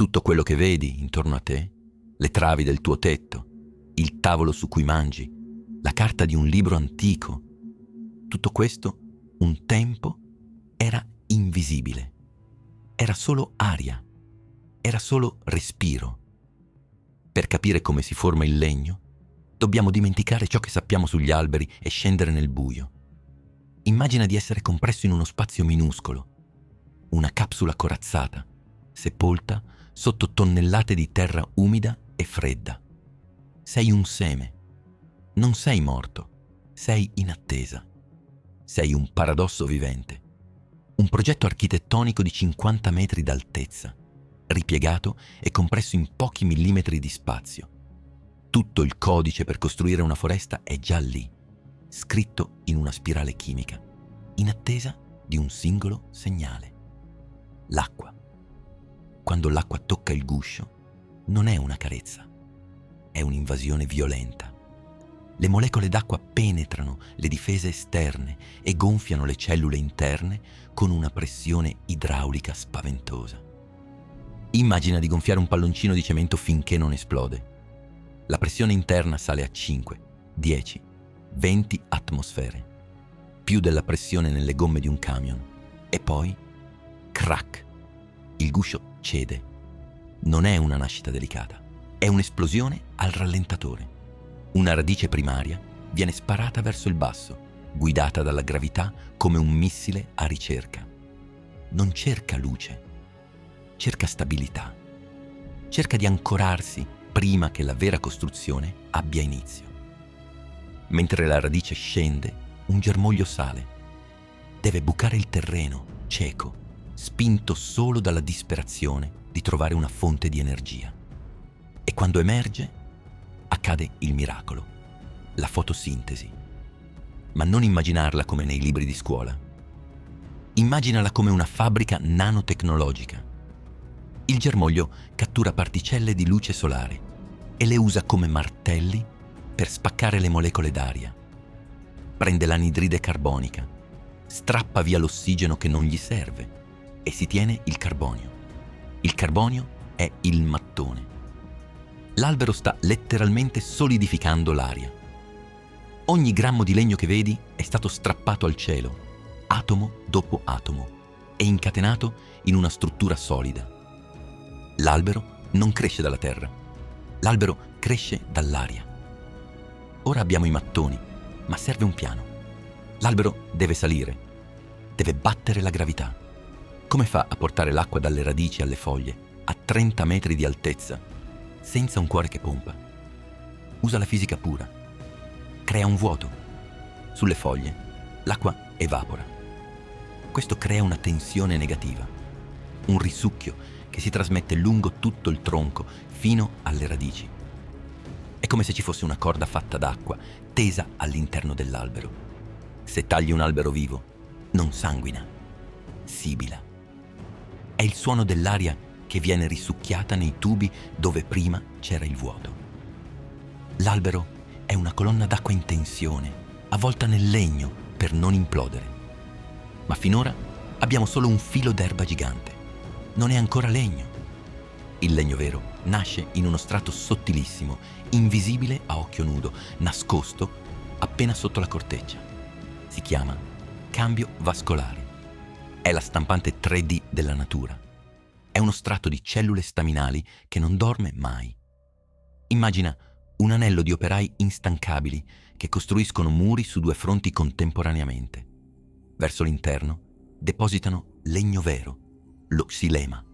Tutto quello che vedi intorno a te, le travi del tuo tetto, il tavolo su cui mangi, la carta di un libro antico, tutto questo un tempo era invisibile. Era solo aria, era solo respiro. Per capire come si forma il legno, dobbiamo dimenticare ciò che sappiamo sugli alberi e scendere nel buio. Immagina di essere compresso in uno spazio minuscolo, una capsula corazzata, sepolta sotto tonnellate di terra umida e fredda. Sei un seme. Non sei morto, sei in attesa. Sei un paradosso vivente. Un progetto architettonico di 50 metri d'altezza, ripiegato e compresso in pochi millimetri di spazio. Tutto il codice per costruire una foresta è già lì, scritto in una spirale chimica, in attesa di un singolo segnale. L'acqua. Quando l'acqua tocca il guscio, non è una carezza, è un'invasione violenta. Le molecole d'acqua penetrano le difese esterne e gonfiano le cellule interne con una pressione idraulica spaventosa. Immagina di gonfiare un palloncino di cemento finché non esplode. La pressione interna sale a 5, 10, 20 atmosfere, più della pressione nelle gomme di un camion. E poi, crack, il guscio cede. Non è una nascita delicata, è un'esplosione al rallentatore. Una radice primaria viene sparata verso il basso, guidata dalla gravità come un missile a ricerca. Non cerca luce, cerca stabilità. Cerca di ancorarsi prima che la vera costruzione abbia inizio. Mentre la radice scende, un germoglio sale. Deve bucare il terreno, cieco, spinto solo dalla disperazione di trovare una fonte di energia. E quando emerge, accade il miracolo, la fotosintesi. Ma non immaginarla come nei libri di scuola. Immaginala come una fabbrica nanotecnologica. Il germoglio cattura particelle di luce solare e le usa come martelli per spaccare le molecole d'aria. Prende l'anidride carbonica, strappa via l'ossigeno che non gli serve e si tiene il carbonio. Il carbonio è il mattone. L'albero sta letteralmente solidificando l'aria. Ogni grammo di legno che vedi è stato strappato al cielo, atomo dopo atomo, e incatenato in una struttura solida. L'albero non cresce dalla terra, l'albero cresce dall'aria. Ora abbiamo i mattoni, ma serve un piano. L'albero deve salire, deve battere la gravità. Come fa a portare l'acqua dalle radici alle foglie, a 30 metri di altezza, senza un cuore che pompa? Usa la fisica pura. Crea un vuoto. Sulle foglie l'acqua evapora. Questo crea una tensione negativa, un risucchio che si trasmette lungo tutto il tronco fino alle radici. È come se ci fosse una corda fatta d'acqua tesa all'interno dell'albero. Se tagli un albero vivo, non sanguina, sibila. È il suono dell'aria che viene risucchiata nei tubi dove prima c'era il vuoto. L'albero è una colonna d'acqua in tensione, avvolta nel legno per non implodere. Ma finora abbiamo solo un filo d'erba gigante. Non è ancora legno. Il legno vero nasce in uno strato sottilissimo, invisibile a occhio nudo, nascosto appena sotto la corteccia. Si chiama cambio vascolare. È la stampante 3D della natura. È uno strato di cellule staminali che non dorme mai. Immagina un anello di operai instancabili che costruiscono muri su due fronti contemporaneamente. Verso l'interno depositano legno vero, lo xilema.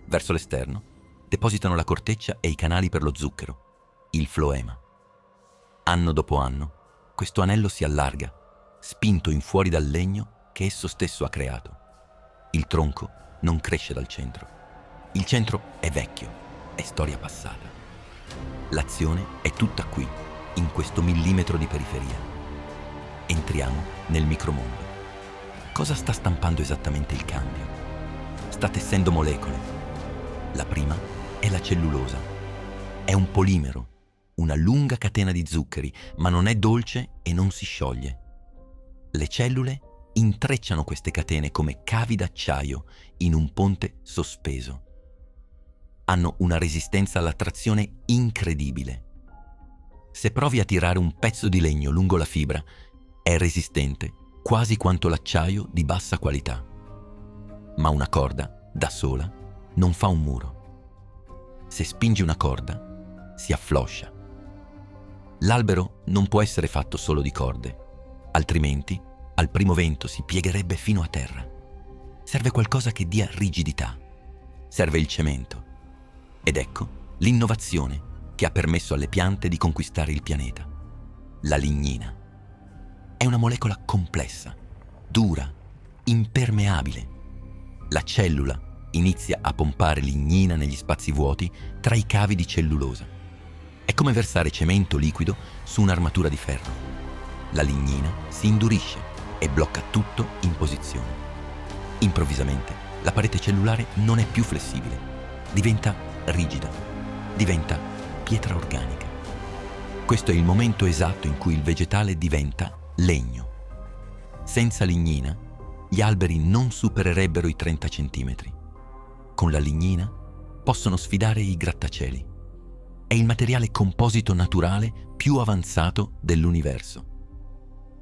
Verso l'esterno depositano la corteccia e i canali per lo zucchero, il floema. Anno dopo anno, questo anello si allarga, spinto in fuori dal legno che esso stesso ha creato. Il tronco non cresce dal centro. Il centro è vecchio, è storia passata. L'azione è tutta qui, in questo millimetro di periferia. Entriamo nel micromondo. Cosa sta stampando esattamente il cambio? Sta tessendo molecole. La prima è la cellulosa. È un polimero, una lunga catena di zuccheri, ma non è dolce e non si scioglie. Le cellule intrecciano queste catene come cavi d'acciaio in un ponte sospeso. hanno una resistenza alla trazione incredibile. Se provi a tirare un pezzo di legno lungo la fibra, è resistente quasi quanto l'acciaio di bassa qualità. Ma una corda, da sola, non fa un muro. Se spingi una corda, si affloscia. L'albero non può essere fatto solo di corde, altrimenti al primo vento si piegherebbe fino a terra. Serve qualcosa che dia rigidità. Serve il cemento. Ed ecco l'innovazione che ha permesso alle piante di conquistare il pianeta. La lignina. È una molecola complessa, dura, impermeabile. La cellula inizia a pompare lignina negli spazi vuoti tra i cavi di cellulosa. È come versare cemento liquido su un'armatura di ferro. La lignina si indurisce e blocca tutto in posizione. Improvvisamente la parete cellulare non è più flessibile, diventa rigida, diventa pietra organica. Questo è il momento esatto in cui il vegetale diventa legno. Senza lignina, gli alberi non supererebbero i 30 centimetri. Con la lignina possono sfidare i grattacieli. È il materiale composito naturale più avanzato dell'universo.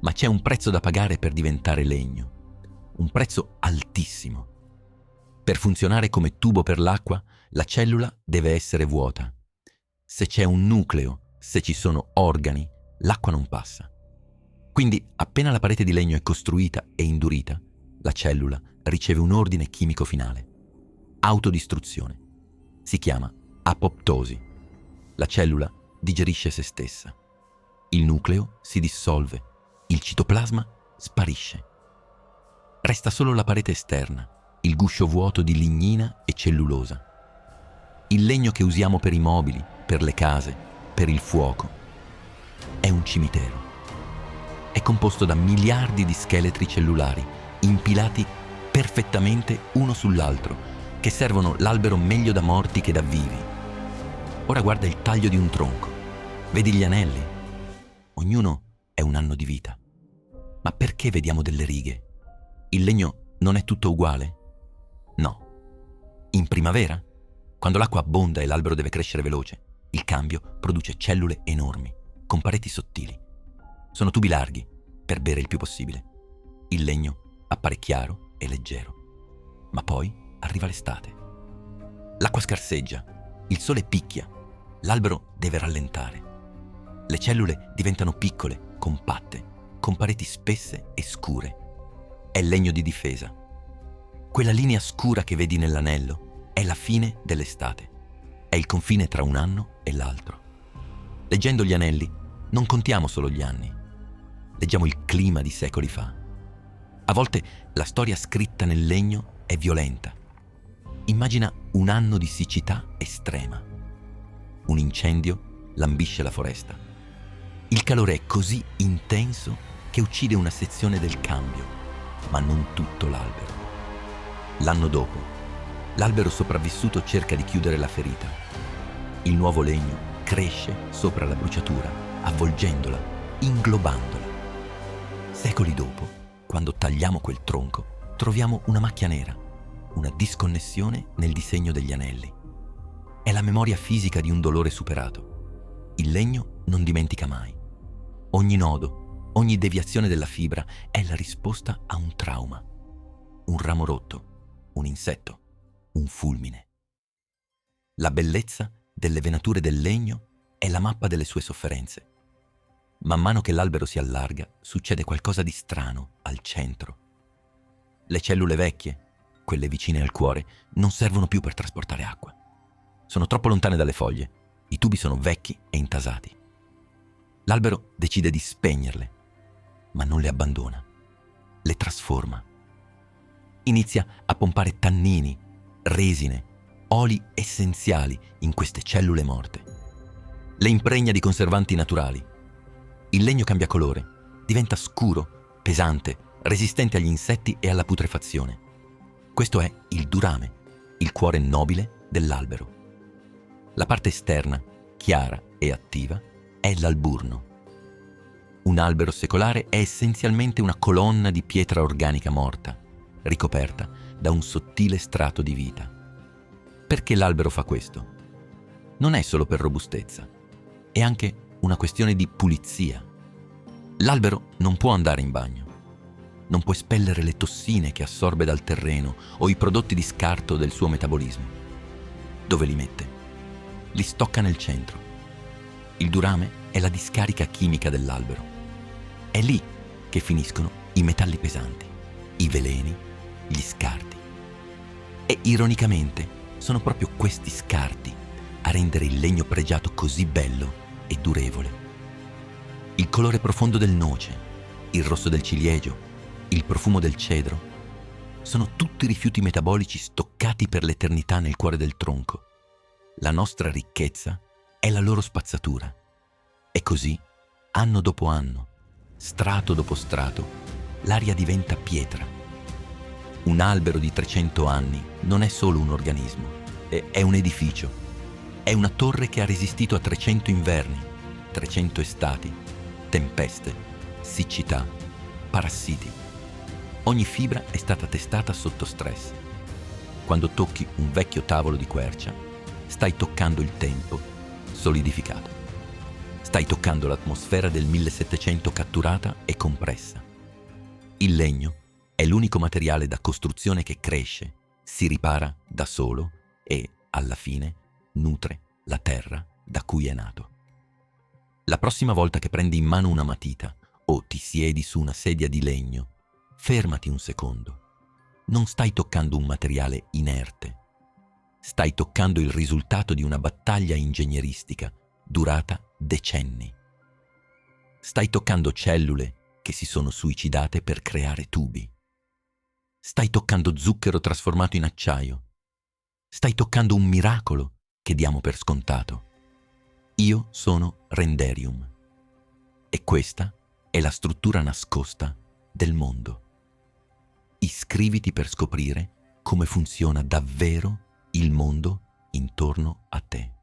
Ma c'è un prezzo da pagare per diventare legno, un prezzo altissimo. Per funzionare come tubo per l'acqua, la cellula deve essere vuota. Se c'è un nucleo, se ci sono organi, l'acqua non passa. Quindi, appena la parete di legno è costruita e indurita, la cellula riceve un ordine chimico finale. Autodistruzione. Si chiama apoptosi. La cellula digerisce se stessa. Il nucleo si dissolve. Il citoplasma sparisce. Resta solo la parete esterna, il guscio vuoto di lignina e cellulosa. Il legno che usiamo per i mobili, per le case, per il fuoco. È un cimitero. È composto da miliardi di scheletri cellulari, impilati perfettamente uno sull'altro, che servono l'albero meglio da morti che da vivi. Ora guarda il taglio di un tronco. Vedi gli anelli? Ognuno è un anno di vita. Ma perché vediamo delle righe? Il legno non è tutto uguale? No. In primavera, quando l'acqua abbonda e l'albero deve crescere veloce, il cambio produce cellule enormi, con pareti sottili. Sono tubi larghi, per bere il più possibile. Il legno appare chiaro e leggero. Ma poi arriva l'estate. L'acqua scarseggia, il sole picchia, l'albero deve rallentare. Le cellule diventano piccole, compatte, con pareti spesse e scure. È legno di difesa. Quella linea scura che vedi nell'anello è la fine dell'estate. È il confine tra un anno e l'altro. Leggendo gli anelli non contiamo solo gli anni. Leggiamo il clima di secoli fa. A volte la storia scritta nel legno è violenta. Immagina un anno di siccità estrema. Un incendio lambisce la foresta. Il calore è così intenso che uccide una sezione del cambio, ma non tutto l'albero. L'anno dopo, l'albero sopravvissuto cerca di chiudere la ferita. Il nuovo legno cresce sopra la bruciatura, avvolgendola, inglobandola. Secoli dopo, quando tagliamo quel tronco, troviamo una macchia nera, una disconnessione nel disegno degli anelli. È la memoria fisica di un dolore superato. Il legno non dimentica mai. Ogni nodo, ogni deviazione della fibra è la risposta a un trauma. Un ramo rotto, un insetto, un fulmine. La bellezza delle venature del legno è la mappa delle sue sofferenze. Man mano che l'albero si allarga, succede qualcosa di strano al centro. Le cellule vecchie, quelle vicine al cuore, non servono più per trasportare acqua. Sono troppo lontane dalle foglie, i tubi sono vecchi e intasati. L'albero decide di spegnerle, ma non le abbandona, le trasforma. Inizia a pompare tannini, resine, oli essenziali in queste cellule morte. Le impregna di conservanti naturali. Il legno cambia colore, diventa scuro, pesante, resistente agli insetti e alla putrefazione. Questo è il durame, il cuore nobile dell'albero. La parte esterna, chiara e attiva, è l'alburno. Un albero secolare è essenzialmente una colonna di pietra organica morta, ricoperta da un sottile strato di vita. Perché l'albero fa questo? Non è solo per robustezza, è anche una questione di pulizia. L'albero non può andare in bagno, non può espellere le tossine che assorbe dal terreno o i prodotti di scarto del suo metabolismo. Dove li mette? Li stocca nel centro. Il durame è la discarica chimica dell'albero. È lì che finiscono i metalli pesanti, i veleni, gli scarti. E ironicamente sono proprio questi scarti a rendere il legno pregiato così bello e durevole. Il colore profondo del noce, il rosso del ciliegio, il profumo del cedro, sono tutti rifiuti metabolici stoccati per l'eternità nel cuore del tronco. La nostra ricchezza è la loro spazzatura. E così, anno dopo anno, strato dopo strato, l'aria diventa pietra. Un albero di 300 anni non è solo un organismo, è un edificio. È una torre che ha resistito a 300 inverni, 300 estati, tempeste, siccità, parassiti. Ogni fibra è stata testata sotto stress. Quando tocchi un vecchio tavolo di quercia, stai toccando il tempo solidificato. Stai toccando l'atmosfera del 1700 catturata e compressa. Il legno è l'unico materiale da costruzione che cresce, si ripara da solo e, alla fine, nutre la terra da cui è nato. La prossima volta che prendi in mano una matita o ti siedi su una sedia di legno, fermati un secondo. Non stai toccando un materiale inerte. Stai toccando il risultato di una battaglia ingegneristica durata decenni. Stai toccando cellule che si sono suicidate per creare tubi. Stai toccando zucchero trasformato in acciaio. Stai toccando un miracolo che diamo per scontato. Io sono Renderium. E questa è la struttura nascosta del mondo. Iscriviti per scoprire come funziona davvero il mondo intorno a te.